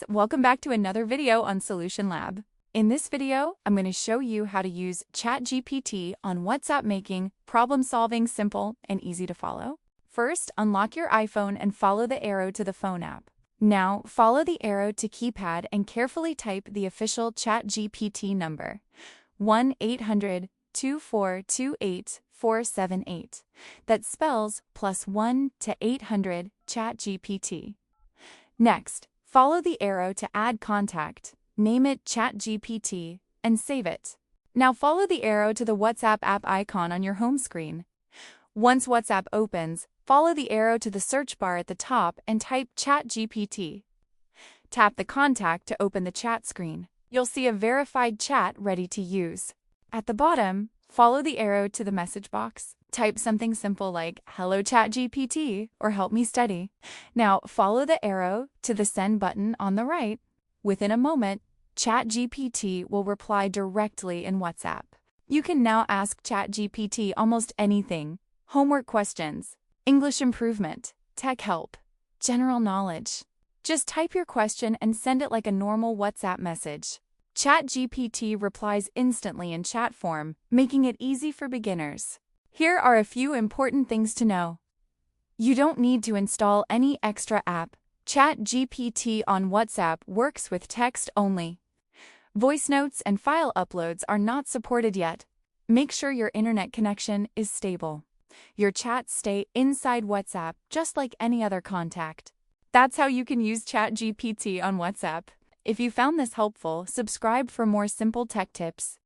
welcome back to another video on Solution Lab. In this video, I'm going to show you how to use ChatGPT on WhatsApp, making problem solving simple and easy to follow. First, unlock your iPhone and follow the arrow to the phone app. Now, follow the arrow to keypad and carefully type the official ChatGPT number, 1-800-2428-478. That spells +1 to 800 ChatGPT. Next, follow the arrow to add contact, name it ChatGPT, and save it. Now follow the arrow to the WhatsApp app icon on your home screen. Once WhatsApp opens, follow the arrow to the search bar at the top and type ChatGPT. Tap the contact to open the chat screen. You'll see a verified chat ready to use. At the bottom, follow the arrow to the message box. Type something simple like, "Hello ChatGPT," or "Help me study." Now, follow the arrow to the send button on the right. Within a moment, ChatGPT will reply directly in WhatsApp. You can now ask ChatGPT almost anything: homework questions, English improvement, tech help, general knowledge. Just type your question and send it like a normal WhatsApp message. ChatGPT replies instantly in chat form, making it easy for beginners. Here are a few important things to know. You don't need to install any extra app. ChatGPT on WhatsApp works with text only. Voice notes and file uploads are not supported yet. Make sure your internet connection is stable. Your chats stay inside WhatsApp just like any other contact. That's how you can use ChatGPT on WhatsApp. If you found this helpful, subscribe for more simple tech tips.